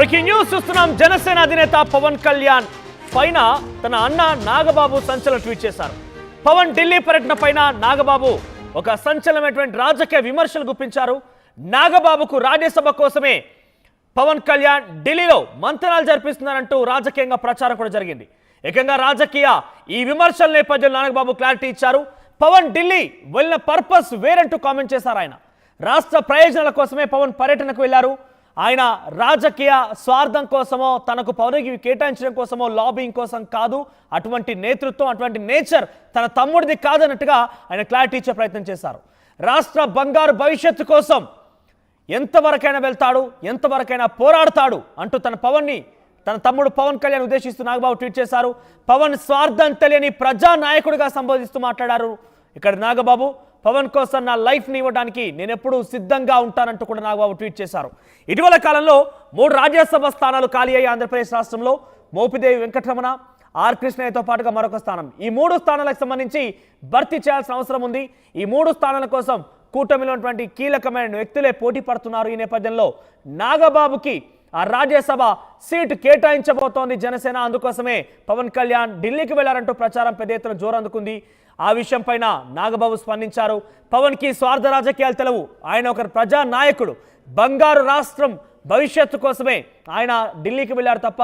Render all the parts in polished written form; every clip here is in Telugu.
మనకి న్యూస్ చూస్తున్నాం. జనసేన అధినేత పవన్ కళ్యాణ్ పైన తన అన్న నాగబాబు సంచలన ట్వీట్ చేశారు. పవన్ ఢిల్లీ పర్యటన పైన నాగబాబు ఒక సంచలనమైనటువంటి రాజకీయ విమర్శలు గుప్పించారు. నాగబాబుకు రాజ్యసభ కోసమే పవన్ కళ్యాణ్ ఢిల్లీలో మంతనాలు జరిపిస్తున్నారంటూ రాజకీయంగా ప్రచారం కూడా జరిగింది. ఏకంగా రాజకీయ ఈ విమర్శల నేపథ్యంలో నాగబాబు క్లారిటీ ఇచ్చారు. పవన్ ఢిల్లీ వెళ్ళిన పర్పస్ వేరంటూ కామెంట్ చేశారు. ఆయన రాష్ట్ర ప్రయోజనాల కోసమే పవన్ పర్యటనకు వెళ్లారు. ఆయన రాజకీయ స్వార్థం కోసమో తనకు పదవికి కేటాయించడం కోసమో లాబింగ్ కోసం కాదు. అటువంటి నేతృత్వం అటువంటి నేచర్ తన తమ్ముడిది కాదన్నట్టుగా ఆయన క్లారిటీ ఇచ్చే ప్రయత్నం చేశారు. రాష్ట్ర బంగారు భవిష్యత్తు కోసం ఎంతవరకైనా వెళ్తాడు, ఎంతవరకైనా పోరాడతాడు అంటూ తన తమ్ముడు పవన్ కళ్యాణ్ ఉద్దేశిస్తూ నాగబాబు ట్వీట్ చేశారు. పవన్ స్వార్థం తెలియని ప్రజానాయకుడిగా సంబోధిస్తూ మాట్లాడారు. ఇక్కడ నాగబాబు పవన్ కోసం నా లైఫ్ని ఇవ్వడానికి నేను ఎప్పుడూ సిద్ధంగా ఉంటానంటూ కూడా నాగబాబు ట్వీట్ చేశారు. ఇటీవల కాలంలో 3 రాజ్యసభ స్థానాలు ఖాళీ అయ్యాయి ఆంధ్రప్రదేశ్ రాష్ట్రంలో. మోపిదేవి వెంకటరమణ, ఆర్ కృష్ణయ్యతో పాటుగా మరొక స్థానం. ఈ 3 స్థానాలకు సంబంధించి భర్తీ చేయాల్సిన అవసరం ఉంది. ఈ 3 స్థానాల కోసం కూటమిలో ఉన్నటువంటి కీలకమైన వ్యక్తులే పోటీ పడుతున్నారు. ఈ నేపథ్యంలో నాగబాబుకి ఆ రాజ్యసభ సీటు కేటాయించబోతోంది జనసేన. అందుకోసమే పవన్ కళ్యాణ్ ఢిల్లీకి వెళ్లారంటూ ప్రచారం పెద్ద ఎత్తున జోరందుకుంది. ఆ విషయం పైన నాగబాబు స్పందించారు. పవన్కి స్వార్థ రాజకీయాలు తెలవు. ఆయన ఒక ప్రజా నాయకుడు. బంగారు రాష్ట్రం భవిష్యత్తు కోసమే ఆయన ఢిల్లీకి వెళ్లారు తప్ప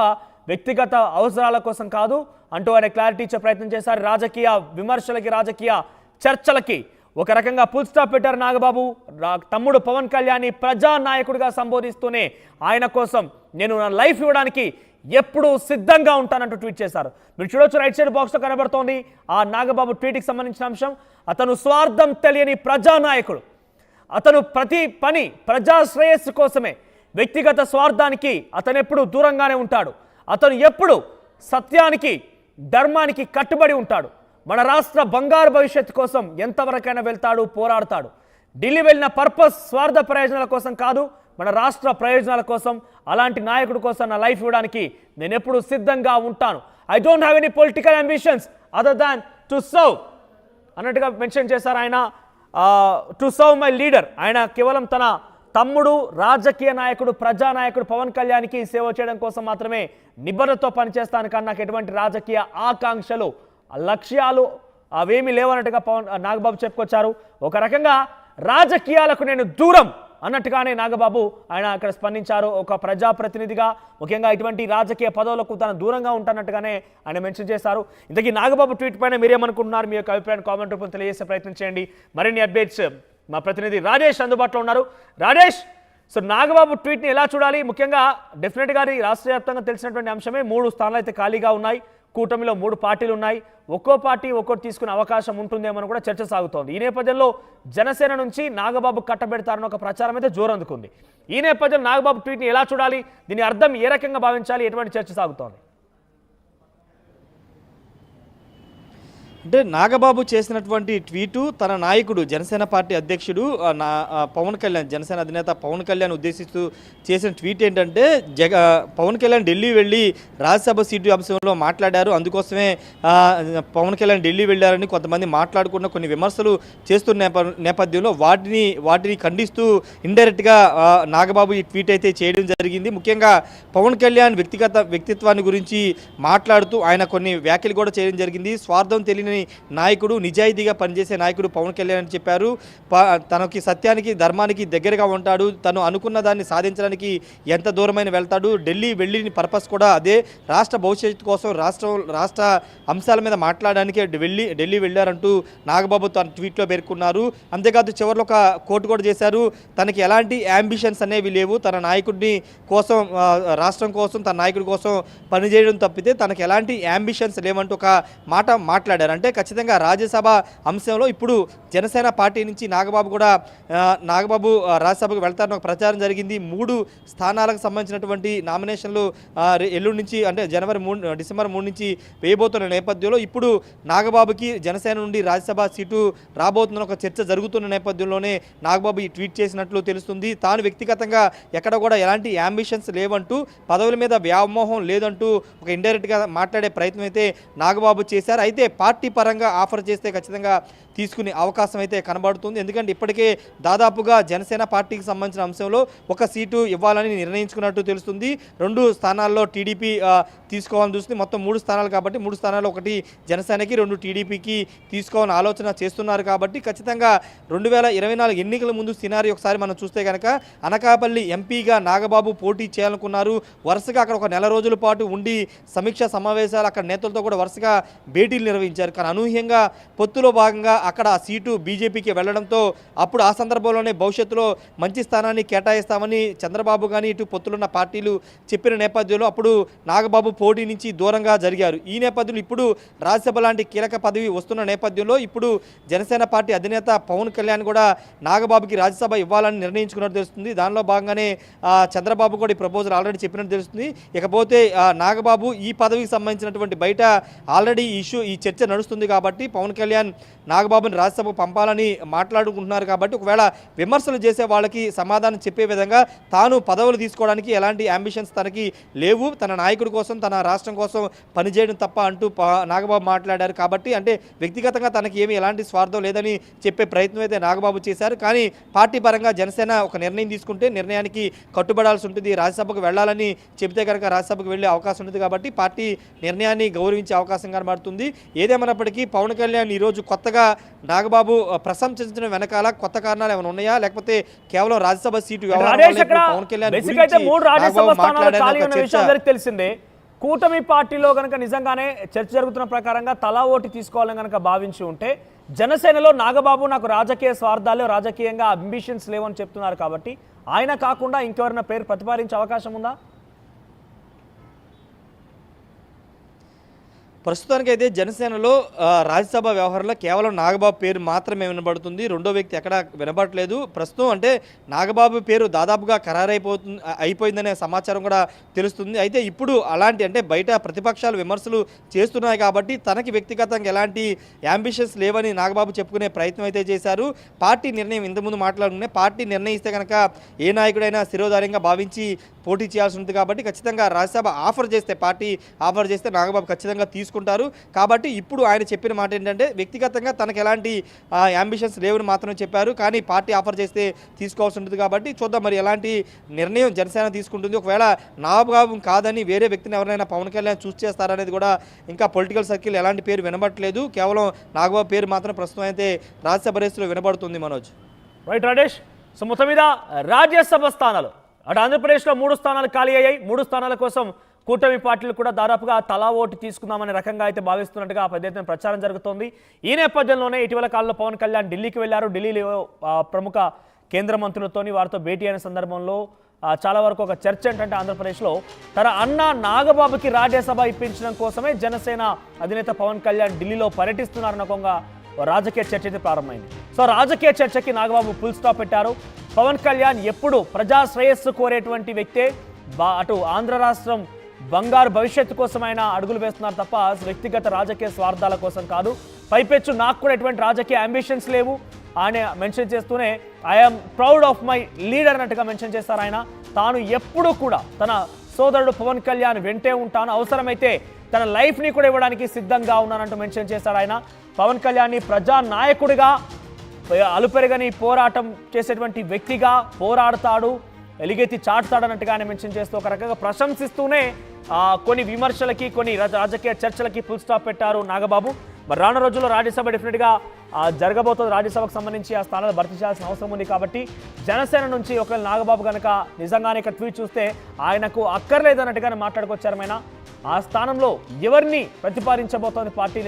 వ్యక్తిగత అవసరాల కోసం కాదు అంటూ ఆయన క్లారిటీ ఇచ్చే ప్రయత్నం చేశారు. రాజకీయ విమర్శలకి, రాజకీయ చర్చలకి ఒక రకంగా ఫుల్ స్టాప్ పెట్టారు నాగబాబు. తమ్ముడు పవన్ కళ్యాణ్ ప్రజానాయకుడిగా సంబోధిస్తూనే ఆయన కోసం నేను నా లైఫ్ ఇవ్వడానికి ఎప్పుడు సిద్ధంగా ఉంటానంటూ ట్వీట్ చేశారు. మీరు చూడొచ్చు, రైట్ సైడ్ బాక్స్లో కనబడుతోంది ఆ నాగబాబు ట్వీట్కి సంబంధించిన అంశం. అతను స్వార్థం తెలియని ప్రజానాయకుడు. అతను ప్రతి పని ప్రజా శ్రేయస్సు కోసమే. వ్యక్తిగత స్వార్థానికి అతను ఎప్పుడు దూరంగానే ఉంటాడు. అతను ఎప్పుడు సత్యానికి, ధర్మానికి కట్టుబడి ఉంటాడు. మన రాష్ట్ర బంగారు భవిష్యత్తు కోసం ఎంతవరకైనా వెళ్తాడు, పోరాడతాడు. ఢిల్లీ వెళ్ళిన పర్పస్ స్వార్థ ప్రయోజనాల కోసం కాదు, మన రాష్ట్ర ప్రయోజనాల కోసం. అలాంటి నాయకుడి కోసం నా లైఫ్ ఇవ్వడానికి నేను ఎప్పుడు సిద్ధంగా ఉంటాను. I don't have any political ambitions other than to serve అన్నట్టుగా మెన్షన్ చేశారు ఆయన. To serve my leader. ఆయన కేవలం తన తమ్ముడు రాజకీయ నాయకుడు, ప్రజానాయకుడు పవన్ కళ్యాణ్కి సేవ చేయడం కోసం మాత్రమే నిబద్ధతతో పనిచేస్తాను కానీ నాకు ఎటువంటి రాజకీయ ఆకాంక్షలు, లక్ష్యాలు అవేమీ లేవన్నట్టుగా నాగబాబు చెప్పుకొచ్చారు. ఒక రకంగా రాజకీయాలకు నేను దూరం అన్నట్టుగానే నాగబాబు ఆయన అక్కడ స్పందించారు. ఒక ప్రజాప్రతినిధిగా ముఖ్యంగా ఇటువంటి రాజకీయ పదవులకు తను దూరంగా ఉంటానట్టుగానే ఆయన మెన్షన్ చేశారు. ఇంతకీ నాగబాబు ట్వీట్ పైన మీరేమనుకుంటున్నారు? మీ యొక్క అభిప్రాయాన్ని కామెంట్ రూపంలో తెలియజేసే ప్రయత్నం చేయండి. మరిన్ని అప్డేట్స్ మా ప్రతినిధి రాజేష్ అందుబాటులో ఉన్నారు. రాజేష్, సో నాగబాబు ట్వీట్ని ఎలా చూడాలి? ముఖ్యంగా డెఫినెట్గా రాష్ట్ర వ్యాప్తంగా తెలిసినటువంటి అంశమే. 3 స్థానాలు అయితే ఖాళీగా ఉన్నాయి. కూటమిలో 3 పార్టీలు ఉన్నాయి. ఒక్కో పార్టీ ఒక్కోటి తీసుకునే అవకాశం ఉంటుందేమని కూడా చర్చ సాగుతోంది. ఈ నేపథ్యంలో జనసేన నుంచి నాగబాబు కట్టబెడతారని ఒక ప్రచారం అయితే జోరందుకుంది. ఈ నేపథ్యంలో నాగబాబు ట్వీట్ని ఎలా చూడాలి? దీని అర్థం ఏ రకంగా భావించాలి? ఎటువంటి చర్చ సాగుతోంది? అంటే నాగబాబు చేసినటువంటి ట్వీటు తన నాయకుడు జనసేన పార్టీ అధ్యక్షుడు పవన్ కళ్యాణ్, జనసేన అధినేత పవన్ కళ్యాణ్ ఉద్దేశిస్తూ చేసిన ట్వీట్ ఏంటంటే పవన్ కళ్యాణ్ ఢిల్లీ వెళ్ళి రాజ్యసభ సీటు అంశంలో మాట్లాడారు. అందుకోసమే పవన్ కళ్యాణ్ ఢిల్లీ వెళ్ళారని కొంతమంది మాట్లాడుకున్న కొన్ని విమర్శలు చేస్తున్న నేపథ్యంలో వాటిని ఖండిస్తూ ఇండైరెక్ట్గా నాగబాబు ఈ ట్వీట్ అయితే చేయడం జరిగింది. ముఖ్యంగా పవన్ కళ్యాణ్ వ్యక్తిత్వాన్ని గురించి మాట్లాడుతూ ఆయన కొన్ని వ్యాఖ్యలు కూడా చేయడం జరిగింది. స్వార్థం తెలియని నాయకుడు, నిజాయితీగా పనిచేసే నాయకుడు పవన్ కళ్యాణ్ అని చెప్పారు. తనకి సత్యానికి, ధర్మానికి దగ్గరగా ఉంటాడు. తను అనుకున్న దాన్ని సాధించడానికి ఎంత దూరమైన వెళ్తాడు. ఢిల్లీ వెళ్ళిన పర్పస్ కూడా అదే. రాష్ట్ర భవిష్యత్తు కోసం, రాష్ట్ర అంశాల మీద మాట్లాడడానికి ఢిల్లీ వెళ్ళారంటూ నాగబాబు తన ట్వీట్లో పేర్కొన్నారు. అంతేకాదు చివరిలో ఒక కోట్ కూడా చేశారు. తనకి ఎలాంటి అంబిషన్స్ అనేవి లేవు. తన నాయకుడిని కోసం, రాష్ట్రం కోసం, తన నాయకుడి కోసం పనిచేయడం తప్పితే తనకి ఎలాంటి అంబిషన్స్ లేవంటూ ఒక మాట మాట్లాడారు. అంటే ఖచ్చితంగా రాజ్యసభ అంశంలో ఇప్పుడు జనసేన పార్టీ నుంచి నాగబాబు రాజ్యసభకు వెళ్తారని ఒక ప్రచారం జరిగింది. 3 స్థానాలకు సంబంధించినటువంటి నామినేషన్లు ఎల్లుండి నుంచి, అంటే డిసెంబర్ 3 నుంచి వేయబోతున్న నేపథ్యంలో ఇప్పుడు నాగబాబుకి జనసేన నుండి రాజ్యసభ సీటు రాబోతున్న ఒక చర్చ జరుగుతున్న నేపథ్యంలోనే నాగబాబు ఈ ట్వీట్ చేసినట్లు తెలుస్తుంది. తాను వ్యక్తిగతంగా ఎక్కడ కూడా ఎలాంటి అంబిషన్స్ లేవంటూ, పదవుల మీద వ్యామోహం లేదంటూ ఒక ఇండైరెక్ట్గా మాట్లాడే ప్రయత్నం అయితే నాగబాబు చేశారు. అయితే పార్టీ పరంగా ఆఫర్ చేస్తే ఖచ్చితంగా తీసుకునే అవకాశం అయితే కనబడుతుంది. ఎందుకంటే ఇప్పటికే దాదాపుగా జనసేన పార్టీకి సంబంధించిన అంశంలో ఒక సీటు ఇవ్వాలని నిర్ణయించుకున్నట్టు తెలుస్తుంది. 2 స్థానాల్లో టీడీపీ తీసుకోవాలని చూస్తుంది. మొత్తం 3 స్థానాలు కాబట్టి 3 స్థానాల్లో 1 జనసేనకి 2 టీడీపీకి తీసుకోవాలని ఆలోచన చేస్తున్నారు. కాబట్టి ఖచ్చితంగా 2024 ఎన్నికల ముందు సినారీ ఒకసారి మనం చూస్తే కనుక అనకాపల్లి ఎంపీగా నాగబాబు పోటీ చేయాలనుకున్నారు. వరుసగా అక్కడ ఒక నెల రోజుల పాటు ఉండి సమీక్షా సమావేశాలు అక్కడ నేతలతో కూడా వరుసగా భేటీలు నిర్వహించారు. కానీ అనూహ్యంగా పొత్తులో భాగంగా అక్కడ ఆ సీటు బీజేపీకి వెళ్లడంతో అప్పుడు ఆ సందర్భంలోనే భవిష్యత్తులో మంచి స్థానాన్ని కేటాయిస్తామని చంద్రబాబు కానీ ఇటు పొత్తులున్న పార్టీలు చెప్పిన నేపథ్యంలో అప్పుడు నాగబాబు పోటీ నుంచి దూరంగా జరిగారు. ఈ నేపథ్యంలో ఇప్పుడు రాజ్యసభ లాంటి కీలక పదవి వస్తున్న నేపథ్యంలో ఇప్పుడు జనసేన పార్టీ అధినేత పవన్ కళ్యాణ్ కూడా నాగబాబుకి రాజ్యసభ ఇవ్వాలని నిర్ణయించుకున్నట్టు తెలుస్తుంది. దానిలో భాగంగానే చంద్రబాబు కూడా ఈ ప్రపోజల్ ఆల్రెడీ చెప్పినట్టు తెలుస్తుంది. ఇకపోతే నాగబాబు ఈ పదవికి సంబంధించినటువంటి బయట ఆల్రెడీ ఈ చర్చ నడుస్తుంది కాబట్టి పవన్ కళ్యాణ్ నాగబాబుని రాజ్యసభకు పంపాలని మాట్లాడుకుంటున్నారు. కాబట్టి ఒకవేళ విమర్శలు చేసే వాళ్ళకి సమాధానం చెప్పే విధంగా తాను పదవులు తీసుకోవడానికి ఎలాంటి అంబిషన్స్ తనకి లేవు, తన నాయకుడి కోసం తన రాష్ట్రం కోసం పనిచేయడం తప్ప అంటూ నాగబాబు మాట్లాడారు. కాబట్టి అంటే వ్యక్తిగతంగా తనకి ఏమీ ఎలాంటి స్వార్థం లేదని చెప్పే ప్రయత్నం అయితే నాగబాబు చేశారు. కానీ పార్టీ పరంగా జనసేన ఒక నిర్ణయం తీసుకుంటే నిర్ణయానికి కట్టుబడాల్సి ఉంటుంది. రాజ్యసభకు వెళ్ళాలని చెబితే కనుక రాజ్యసభకు వెళ్ళే అవకాశం ఉంటుంది. కాబట్టి పార్టీ నిర్ణయాన్ని గౌరవించే అవకాశం కనబడుతుంది. ఏదేమైనప్పటికీ పవన్ కళ్యాణ్ ఈరోజు కొత్తగా నాగబాబు ప్రశంసించిన వెనకాల కొత్త కారణాలు ఏమైనా ఉన్నాయా, లేకపోతే కేవలం రాజ్యసభ సీటు పవన్ కళ్యాణ్ తెలిసిందే. కూటమి పార్టీలో కనుక నిజంగానే చర్చ జరుగుతున్న ప్రకారంగా తలా ఓటు తీసుకోవాలని కనుక భావించి ఉంటే జనసేనలో నాగబాబు నాకు రాజకీయ స్వార్థాలు రాజకీయంగా అంబిషన్స్ లేవని చెప్తున్నారు. కాబట్టి ఆయన కాకుండా ఇంకెవరైనా పేరు ప్రతిపాదించే అవకాశం ఉందా? ప్రస్తుతానికైతే జనసేనలో రాజ్యసభ వ్యవహారంలో కేవలం నాగబాబు పేరు మాత్రమే వినబడుతుంది. రెండో వ్యక్తి ఎక్కడ వినబడట్లేదు. ప్రస్తుతం అంటే నాగబాబు పేరు దాదాపుగా అయిపోయిందనే సమాచారం కూడా తెలుస్తుంది. అయితే ఇప్పుడు అలాంటి అంటే బయట ప్రతిపక్షాలు విమర్శలు చేస్తున్నాయి కాబట్టి తనకి వ్యక్తిగతంగా ఎలాంటి యాంబిషన్స్ లేవని నాగబాబు చెప్పుకునే ప్రయత్నం అయితే చేశారు. పార్టీ నిర్ణయం ఇంతకుముందు మాట్లాడుకునే పార్టీ నిర్ణయిస్తే కనుక ఏ నాయకుడైనా శిరోధార్యంగా భావించి పోటీ చేయాల్సి ఉంటుంది. కాబట్టి ఖచ్చితంగా రాజ్యసభ ఆఫర్ చేస్తే పార్టీ ఆఫర్ చేస్తే నాగబాబు ఖచ్చితంగా తీసుకుంటారు. కాబట్టి ఇప్పుడు ఆయన చెప్పిన మాట ఏంటంటే వ్యక్తిగతంగా తనకు ఎలాంటి యాంబిషన్స్ లేవని మాత్రమే చెప్పారు. కానీ పార్టీ ఆఫర్ చేస్తే తీసుకోవాల్సి ఉంటుంది. కాబట్టి చూద్దాం మరి ఎలాంటి నిర్ణయం జనసేన తీసుకుంటుంది. ఒకవేళ నాగబాబు కాదని వేరే వ్యక్తిని ఎవరైనా పవన్ కళ్యాణ్ చూస్ చేస్తారనేది కూడా ఇంకా పొలిటికల్ సర్కిల్ ఎలాంటి పేరు వినబడట్లేదు. కేవలం నాగబాబు పేరు మాత్రం ప్రస్తుతం అయితే రాజ్యసభ రేసులో వినబడుతుంది. మనోజ్. రైట్ రాజేష్. సో మొత్తం మీద రాజ్యసభ స్థానాలు అటు ఆంధ్రప్రదేశ్లో 3 స్థానాలు ఖాళీ అయ్యాయి. 3 స్థానాల కోసం కూటమి పార్టీలు కూడా దాదాపుగా తలా ఓటు తీసుకుందామనే రకంగా అయితే భావిస్తున్నట్టుగా పెద్ద ఎత్తున ప్రచారం జరుగుతోంది. ఈ నేపథ్యంలోనే ఇటీవల కాలంలో పవన్ కళ్యాణ్ ఢిల్లీకి వెళ్లారు. ఢిల్లీలో ప్రముఖ కేంద్ర మంత్రులతోని వారితో భేటీ అయిన సందర్భంలో చాలా వరకు ఒక చర్చ ఏంటంటే ఆంధ్రప్రదేశ్లో తన అన్న నాగబాబుకి రాజ్యసభ ఇప్పించడం కోసమే జనసేన అధినేత పవన్ కళ్యాణ్ ఢిల్లీలో పర్యటిస్తున్నారన్న ఒక రాజకీయ చర్చ అయితే ప్రారంభమైంది. సో రాజకీయ చర్చకి నాగబాబు ఫుల్ స్టాప్ పెట్టారు. పవన్ కళ్యాణ్ ఎప్పుడు ప్రజా శ్రేయస్సు కోరేటువంటి వ్యక్తే. అటు ఆంధ్ర రాష్ట్రం బంగారు భవిష్యత్తు కోసం ఆయన అడుగులు వేస్తున్నారు తప్ప వ్యక్తిగత రాజకీయ స్వార్థాల కోసం కాదు. పైపెచ్చు నాకు కూడా ఎటువంటి రాజకీయ అంబిషన్స్ లేవు ఆయన మెన్షన్ చేస్తూనే I'm proud of my leader అన్నట్టుగా మెన్షన్ చేస్తారు. ఆయన తాను ఎప్పుడూ కూడా తన సోదరుడు పవన్ కళ్యాణ్ వెంటే ఉంటాను, అవసరమైతే తన లైఫ్ని కూడా ఇవ్వడానికి సిద్ధంగా ఉన్నానంటూ మెన్షన్ చేశారు. ఆయన పవన్ కళ్యాణ్ని ప్రజా నాయకుడిగా అలుపెరగని పోరాటం చేసేటువంటి వ్యక్తిగా పోరాడతాడు, ఎలుగెత్తి చాటుతాడన్నట్టుగా ఆయన మెన్షన్ చేస్తూ ఒక రకంగా ప్రశంసిస్తూనే కొన్ని విమర్శలకి కొన్ని రాజకీయ చర్చలకి ఫుల్ స్టాప్ పెట్టారు నాగబాబు. మరి రానున్న రోజుల్లో రాజ్యసభ డెఫినెట్గా జరగబోతుంది. రాజ్యసభకు సంబంధించి ఆ స్థానాలు భర్తీ చేయాల్సిన అవసరం ఉంది. కాబట్టి జనసేన నుంచి ఒకవేళ నాగబాబు కనుక నిజంగానే ఇక్కడ ట్వీట్ చూస్తే ఆయనకు అక్కర్లేదన్నట్టుగానే మాట్లాడుకొచ్చారు. ఆ స్థానంలో ఎవరిని ప్రతిపాదించబోతోంది పార్టీ